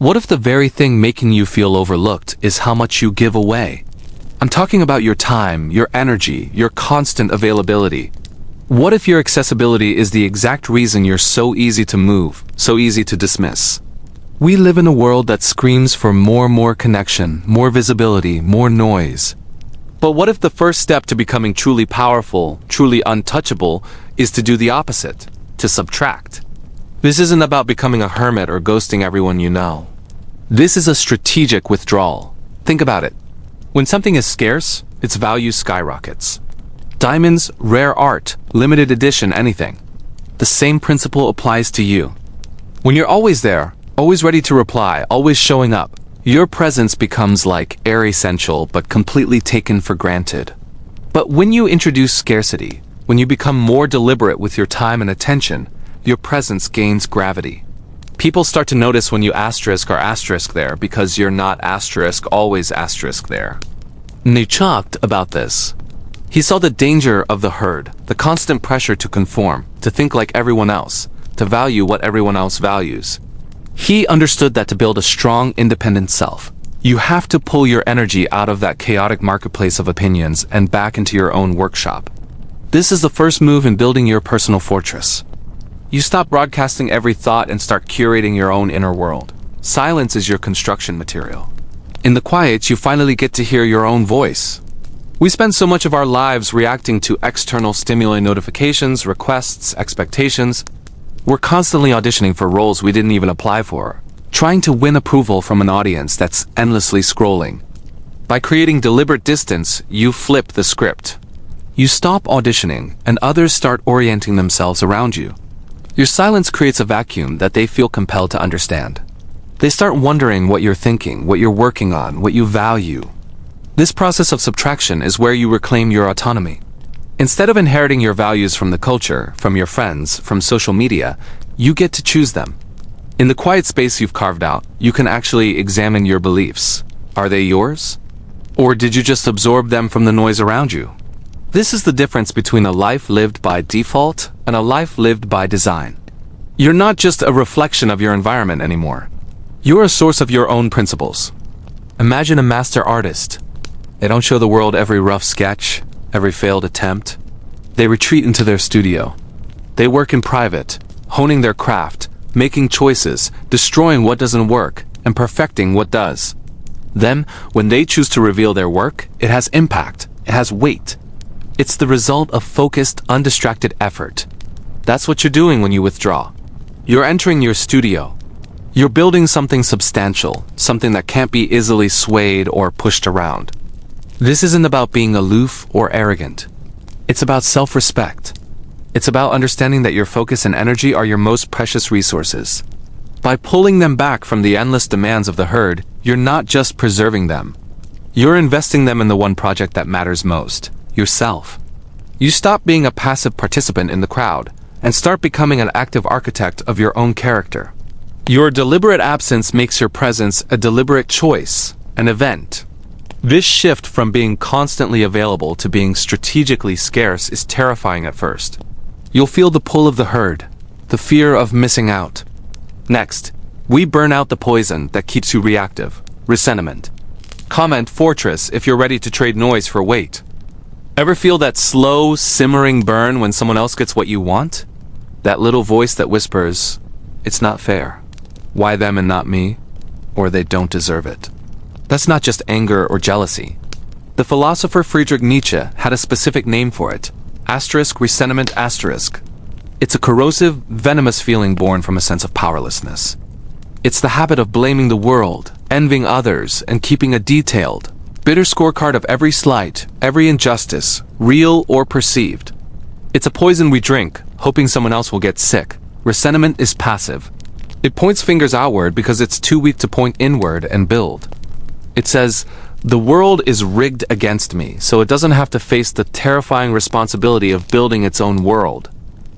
What if the very thing making you feel overlooked is how much you give away? I'm talking about your time, your energy, your constant availability. What if your accessibility is the exact reason you're so easy to move, so easy to dismiss? We live in a world that screams for more connection, more visibility, more noise. But what if the first step to becoming truly powerful, truly untouchable, is to do the opposite, to subtract? This isn't about becoming a hermit or ghosting everyone you know. This is a strategic withdrawal. Think about it. When something is scarce, its value skyrockets. Diamonds, rare art, limited edition, anything. The same principle applies to you. When you're always there, always ready to reply, always showing up, your presence becomes like air essential but completely taken for granted. But when you introduce scarcity, when you become more deliberate with your time and attention, your presence gains gravity. People start to notice when you asterisk or asterisk there because you're not asterisk always asterisk there. Nietzsche talked about this. He saw the danger of the herd, the constant pressure to conform, to think like everyone else, to value what everyone else values. He understood that to build a strong, independent self, you have to pull your energy out of that chaotic marketplace of opinions and back into your own workshop. This is the first move in building your personal fortress. You stop broadcasting every thought and start curating your own inner world. Silence is your construction material. In the quiet, you finally get to hear your own voice. We spend so much of our lives reacting to external stimuli, notifications, requests, expectations. We're constantly auditioning for roles we didn't even apply for, trying to win approval from an audience that's endlessly scrolling. By creating deliberate distance, you flip the script. You stop auditioning, and others start orienting themselves around you. Your silence creates a vacuum that they feel compelled to understand. They start wondering what you're thinking, what you're working on, what you value. This process of subtraction is where you reclaim your autonomy. Instead of inheriting your values from the culture, from your friends, from social media, you get to choose them. In the quiet space you've carved out, you can actually examine your beliefs. Are they yours? Or did you just absorb them from the noise around you? This is the difference between a life lived by default and a life lived by design. You're not just a reflection of your environment anymore. You're a source of your own principles. Imagine a master artist. They don't show the world every rough sketch, every failed attempt. They retreat into their studio. They work in private, honing their craft, making choices, destroying what doesn't work, and perfecting what does. Then, when they choose to reveal their work, it has impact, it has weight. It's the result of focused, undistracted effort. That's what you're doing when you withdraw. You're entering your studio. You're building something substantial, something that can't be easily swayed or pushed around. This isn't about being aloof or arrogant. It's about self-respect. It's about understanding that your focus and energy are your most precious resources. By pulling them back from the endless demands of the herd, you're not just preserving them. You're investing them in the one project that matters most. Yourself. You stop being a passive participant in the crowd and start becoming an active architect of your own character. Your deliberate absence makes your presence a deliberate choice, an event. This shift from being constantly available to being strategically scarce is terrifying at first. You'll feel the pull of the herd, the fear of missing out. Next, we burn out the poison that keeps you reactive, ressentiment. Comment fortress if you're ready to trade noise for weight. Ever feel that slow, simmering burn when someone else gets what you want? That little voice that whispers, "It's not fair. Why them and not me?" Or "They don't deserve it." That's not just anger or jealousy. The philosopher Friedrich Nietzsche had a specific name for it. Ressentiment. It's a corrosive, venomous feeling born from a sense of powerlessness. It's the habit of blaming the world, envying others, and keeping a detailed, bitter scorecard of every slight, every injustice, real or perceived. It's a poison we drink, hoping someone else will get sick. Ressentiment is passive. It points fingers outward because it's too weak to point inward and build. It says, "The world is rigged against me, so it doesn't have to face the terrifying responsibility of building its own world."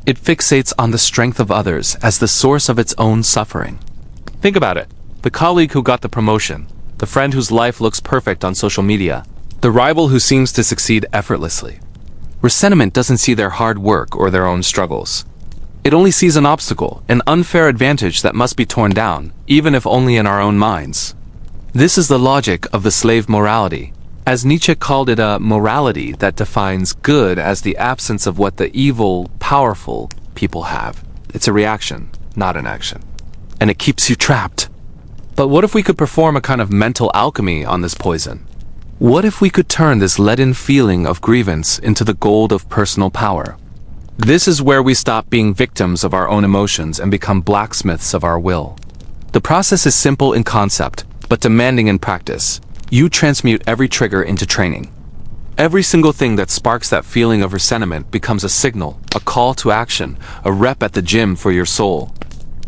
It fixates on the strength of others as the source of its own suffering. Think about it. The colleague who got the promotion, the friend whose life looks perfect on social media, the rival who seems to succeed effortlessly. Ressentiment doesn't see their hard work or their own struggles. It only sees an obstacle, an unfair advantage that must be torn down, even if only in our own minds. This is the logic of the slave morality, as Nietzsche called it, a morality that defines good as the absence of what the evil, powerful people have. It's a reaction, not an action. And it keeps you trapped. But what if we could perform a kind of mental alchemy on this poison? What if we could turn this leaden feeling of grievance into the gold of personal power? This is where we stop being victims of our own emotions and become blacksmiths of our will. The process is simple in concept, but demanding in practice. You transmute every trigger into training. Every single thing that sparks that feeling of ressentiment becomes a signal, a call to action, a rep at the gym for your soul.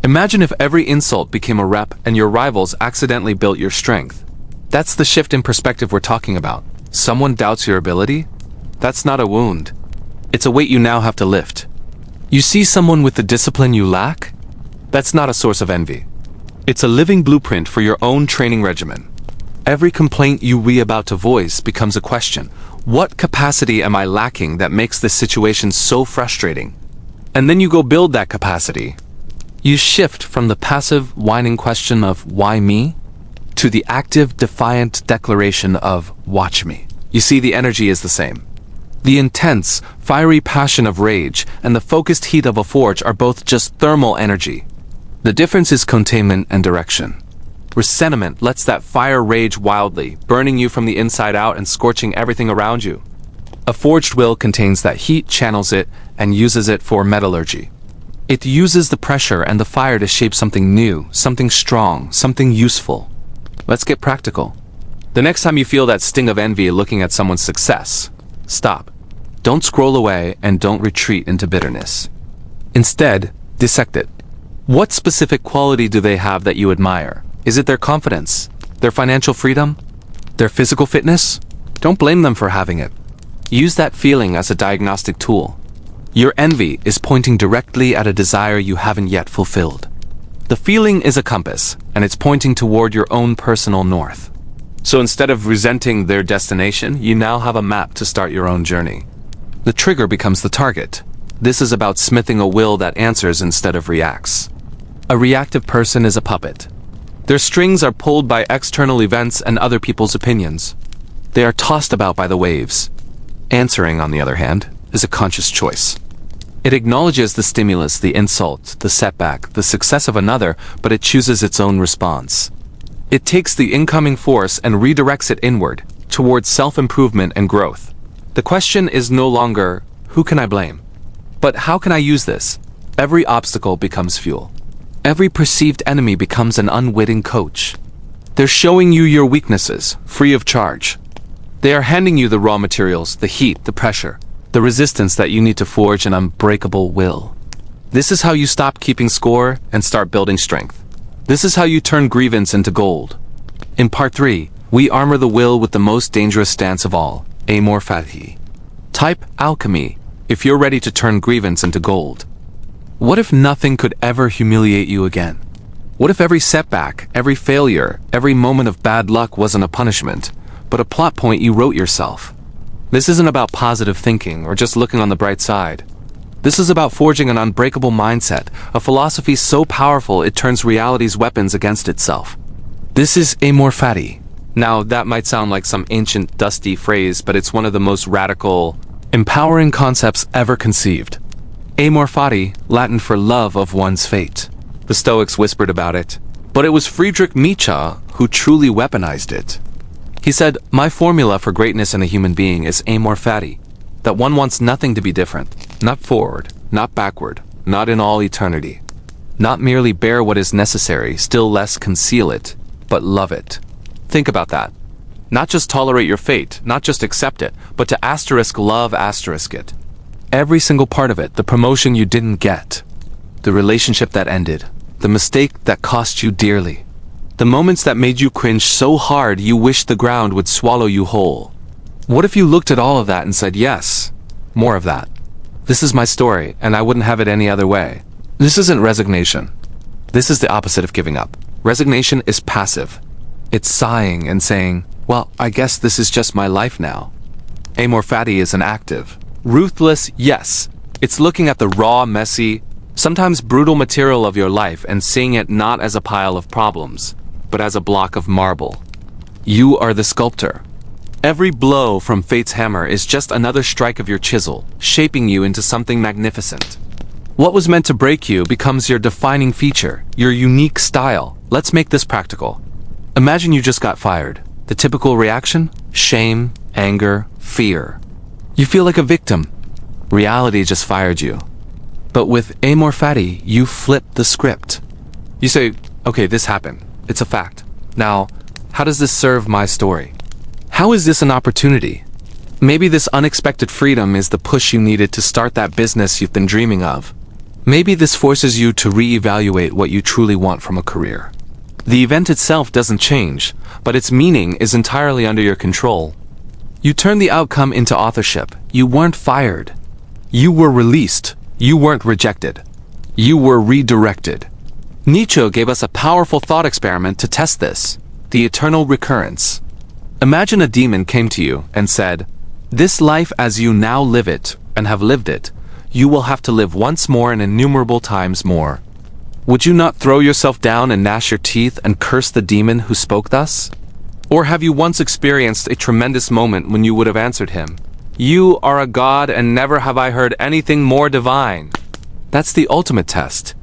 Imagine if every insult became a rep and your rivals accidentally built your strength. That's the shift in perspective we're talking about. Someone doubts your ability? That's not a wound. It's a weight you now have to lift. You see someone with the discipline you lack? That's not a source of envy. It's a living blueprint for your own training regimen. Every complaint you about to voice becomes a question. What capacity am I lacking that makes this situation so frustrating? And then you go build that capacity. You shift from the passive, whining question of why me to the active, defiant declaration of watch me. You see, the energy is the same. The intense, fiery passion of rage and the focused heat of a forge are both just thermal energy. The difference is containment and direction. Ressentiment lets that fire rage wildly, burning you from the inside out and scorching everything around you. A forged will contains that heat, channels it, and uses it for metallurgy. It uses the pressure and the fire to shape something new, something strong, something useful. Let's get practical. The next time you feel that sting of envy looking at someone's success, stop. Don't scroll away and don't retreat into bitterness. Instead, dissect it. What specific quality do they have that you admire? Is it their confidence? Their financial freedom? Their physical fitness? Don't blame them for having it. Use that feeling as a diagnostic tool. Your envy is pointing directly at a desire you haven't yet fulfilled. The feeling is a compass, and it's pointing toward your own personal north. So instead of resenting their destination, you now have a map to start your own journey. The trigger becomes the target. This is about smithing a will that answers instead of reacts. A reactive person is a puppet. Their strings are pulled by external events and other people's opinions. They are tossed about by the waves. Answering, on the other hand, is a conscious choice. It acknowledges the stimulus, the insult, the setback, the success of another, but it chooses its own response. It takes the incoming force and redirects it inward, towards self-improvement and growth. The question is no longer, who can I blame? But how can I use this? Every obstacle becomes fuel. Every perceived enemy becomes an unwitting coach. They're showing you your weaknesses, free of charge. They are handing you the raw materials, the heat, the pressure, the resistance that you need to forge an unbreakable will. This is how you stop keeping score and start building strength. This is how you turn grievance into gold. In part 3, we armor the will with the most dangerous stance of all, Amor Fati. Type alchemy if you're ready to turn grievance into gold. What if nothing could ever humiliate you again? What if every setback, every failure, every moment of bad luck wasn't a punishment, but a plot point you wrote yourself? This isn't about positive thinking or just looking on the bright side. This is about forging an unbreakable mindset, a philosophy so powerful it turns reality's weapons against itself. This is Amor Fati. Now, that might sound like some ancient, dusty phrase, but it's one of the most radical, empowering concepts ever conceived. Amor Fati, Latin for love of one's fate. The Stoics whispered about it, but it was Friedrich Nietzsche who truly weaponized it. He said, "My formula for greatness in a human being is Amor Fati, that one wants nothing to be different, not forward, not backward, not in all eternity. Not merely bear what is necessary, still less conceal it, but love it." Think about that. Not just tolerate your fate, not just accept it, but to love it. Every single part of it, the promotion you didn't get, the relationship that ended, the mistake that cost you dearly, the moments that made you cringe so hard you wished the ground would swallow you whole. What if you looked at all of that and said, yes, more of that. This is my story, and I wouldn't have it any other way. This isn't resignation. This is the opposite of giving up. Resignation is passive. It's sighing and saying, well, I guess this is just my life now. Amor Fati is an active. Ruthless, yes. It's looking at the raw, messy, Sometimes brutal material of your life and seeing it not as a pile of problems, but as a block of marble. You are the sculptor. Every blow from fate's hammer is just another strike of your chisel, shaping you into something magnificent. What was meant to break you becomes your defining feature, your unique style. Let's make this practical. Imagine you just got fired. The typical reaction? Shame, anger, fear. You feel like a victim. Reality just fired you. But with Amor, Fati, you flip the script. You say, okay, this happened. It's a fact. Now, how does this serve my story? How is this an opportunity? Maybe this unexpected freedom is the push you needed to start that business you've been dreaming of. Maybe this forces you to reevaluate what you truly want from a career. The event itself doesn't change, but its meaning is entirely under your control. You turn the outcome into authorship. You weren't fired. You were released. You weren't rejected. You were redirected. Nietzsche gave us a powerful thought experiment to test this, the eternal recurrence. Imagine a demon came to you and said, "This life as you now live it, and have lived it, you will have to live once more and innumerable times more." Would you not throw yourself down and gnash your teeth and curse the demon who spoke thus? Or have you once experienced a tremendous moment when you would have answered him, "You are a god and never have I heard anything more divine"? That's the ultimate test.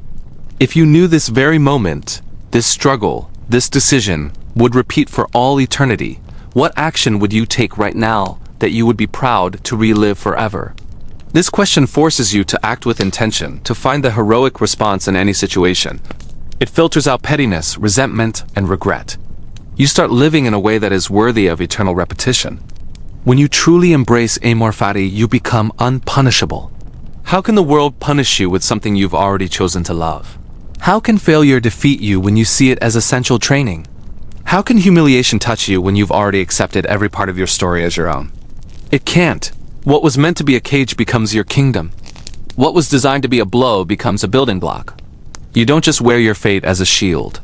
If you knew this very moment, this struggle, this decision, would repeat for all eternity, what action would you take right now that you would be proud to relive forever? This question forces you to act with intention, to find the heroic response in any situation. It filters out pettiness, resentment, and regret. You start living in a way that is worthy of eternal repetition. When you truly embrace Amor, Fati, you become unpunishable. How can the world punish you with something you've already chosen to love? How can failure defeat you when you see it as essential training? How can humiliation touch you when you've already accepted every part of your story as your own? It can't. What was meant to be a cage becomes your kingdom. What was designed to be a blow becomes a building block. You don't just wear your fate as a shield.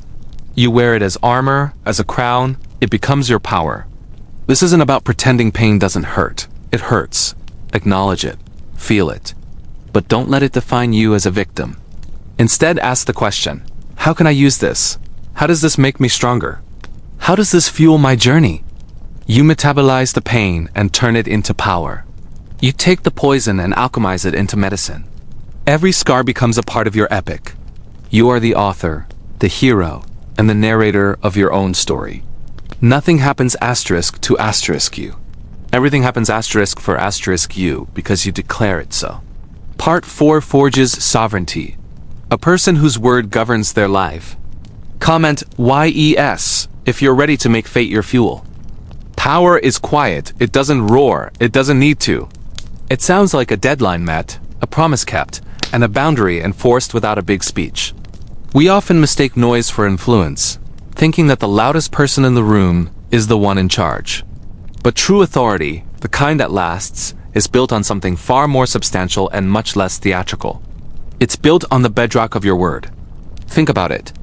You wear it as armor, as a crown. It becomes your power. This isn't about pretending pain doesn't hurt. It hurts. Acknowledge it. Feel it. But don't let it define you as a victim. Instead, ask the question, how can I use this? How does this make me stronger? How does this fuel my journey? You metabolize the pain and turn it into power. You take the poison and alchemize it into medicine. Every scar becomes a part of your epic. You are the author, the hero, and the narrator of your own story. Nothing happens asterisk to asterisk you. Everything happens asterisk for asterisk you because you declare it so. Part 4 forges sovereignty. A person whose word governs their life. Comment YES if you're ready to make fate your fuel. Power is quiet, it doesn't roar, it doesn't need to. It sounds like a deadline met, a promise kept, and a boundary enforced without a big speech. We often mistake noise for influence, thinking that the loudest person in the room is the one in charge. But true authority, the kind that lasts, is built on something far more substantial and much less theatrical. It's built on the bedrock of your word. Think about it.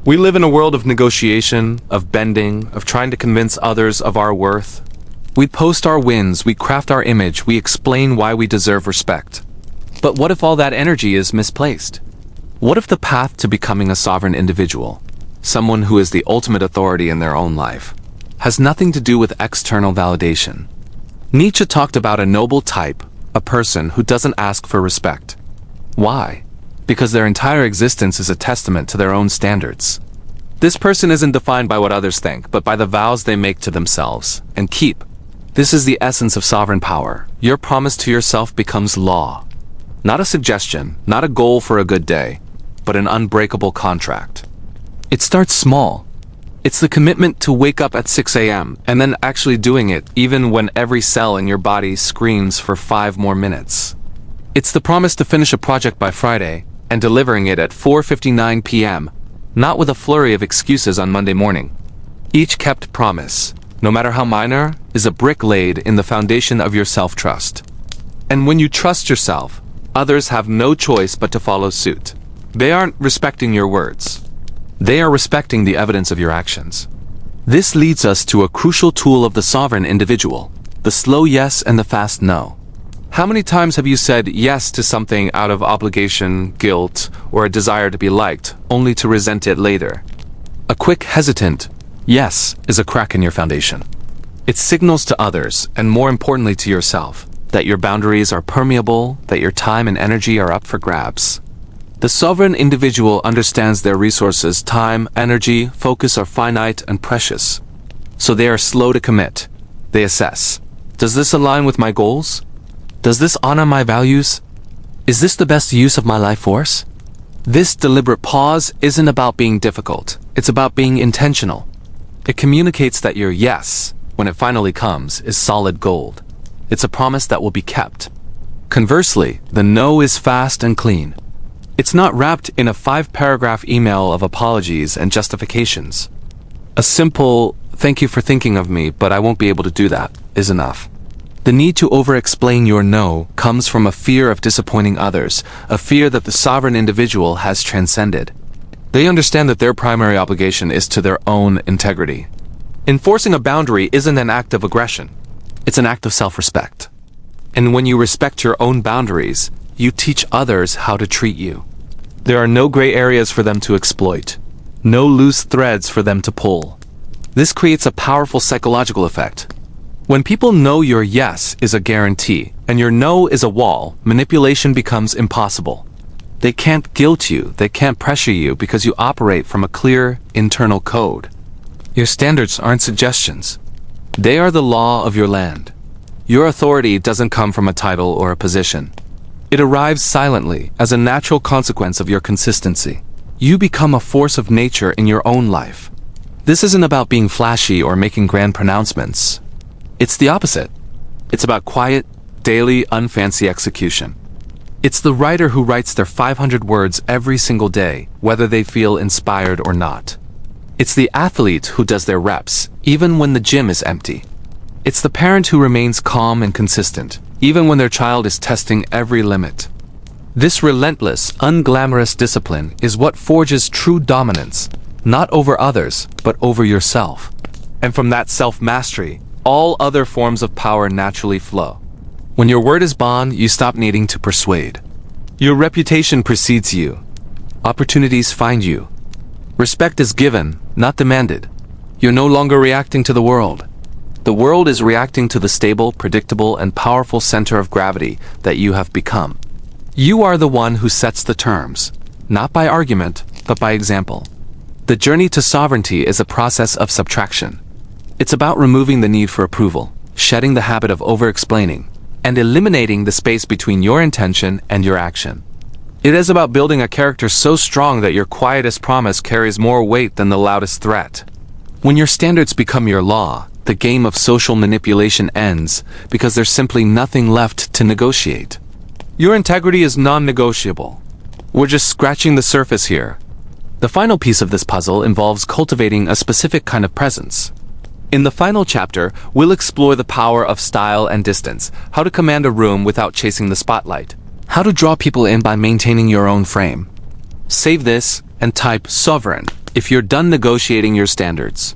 We live in a world of negotiation, of bending, of trying to convince others of our worth. We post our wins, we craft our image, we explain why we deserve respect. But what if all that energy is misplaced? What if the path to becoming a sovereign individual, someone who is the ultimate authority in their own life, has nothing to do with external validation? Nietzsche talked about a noble type, a person who doesn't ask for respect. Why? Because their entire existence is a testament to their own standards. This person isn't defined by what others think, but by the vows they make to themselves and keep. This is the essence of sovereign power. Your promise to yourself becomes law. Not a suggestion, not a goal for a good day, but an unbreakable contract. It starts small. It's the commitment to wake up at 6 a.m. and then actually doing it even when every cell in your body screams for 5 more minutes. It's the promise to finish a project by Friday and delivering it at 4:59 p.m., not with a flurry of excuses on Monday morning. Each kept promise, no matter how minor, is a brick laid in the foundation of your self-trust. And when you trust yourself, others have no choice but to follow suit. They aren't respecting your words. They are respecting the evidence of your actions. This leads us to a crucial tool of the sovereign individual, the slow yes and the fast no. How many times have you said yes to something out of obligation, guilt, or a desire to be liked, only to resent it later? A quick, hesitant yes is a crack in your foundation. It signals to others, and more importantly to yourself, that your boundaries are permeable, that your time and energy are up for grabs. The sovereign individual understands their resources, time, energy, focus are finite and precious. So they are slow to commit. They assess. Does this align with my goals? Does this honor my values? Is this the best use of my life force? This deliberate pause isn't about being difficult. It's about being intentional. It communicates that your yes, when it finally comes, is solid gold. It's a promise that will be kept. Conversely, the no is fast and clean. It's not wrapped in a 5-paragraph email of apologies and justifications. A simple, "Thank you for thinking of me, but I won't be able to do that," is enough. The need to over-explain your no comes from a fear of disappointing others, a fear that the sovereign individual has transcended. They understand that their primary obligation is to their own integrity. Enforcing a boundary isn't an act of aggression. It's an act of self-respect. And when you respect your own boundaries, you teach others how to treat you. There are no gray areas for them to exploit, no loose threads for them to pull. This creates a powerful psychological effect. When people know your yes is a guarantee and your no is a wall, manipulation becomes impossible. They can't guilt you, they can't pressure you because you operate from a clear internal code. Your standards aren't suggestions. They are the law of your land. Your authority doesn't come from a title or a position. It arrives silently as a natural consequence of your consistency. You become a force of nature in your own life. This isn't about being flashy or making grand pronouncements. It's the opposite. It's about quiet, daily, unfancy execution. It's the writer who writes their 500 words every single day, whether they feel inspired or not. It's the athlete who does their reps, even when the gym is empty. It's the parent who remains calm and consistent, even when their child is testing every limit. This relentless, unglamorous discipline is what forges true dominance, not over others, but over yourself. And from that self-mastery, all other forms of power naturally flow. When your word is bond, you stop needing to persuade. Your reputation precedes you. Opportunities find you. Respect is given, not demanded. You're no longer reacting to the world. The world is reacting to the stable, predictable, and powerful center of gravity that you have become. You are the one who sets the terms, not by argument, but by example. The journey to sovereignty is a process of subtraction. It's about removing the need for approval, shedding the habit of over-explaining, and eliminating the space between your intention and your action. It is about building a character so strong that your quietest promise carries more weight than the loudest threat. When your standards become your law, the game of social manipulation ends because there's simply nothing left to negotiate. Your integrity is non-negotiable. We're just scratching the surface here. The final piece of this puzzle involves cultivating a specific kind of presence. In the final chapter, we'll explore the power of style and distance, how to command a room without chasing the spotlight, how to draw people in by maintaining your own frame. Save this and type sovereign if you're done negotiating your standards.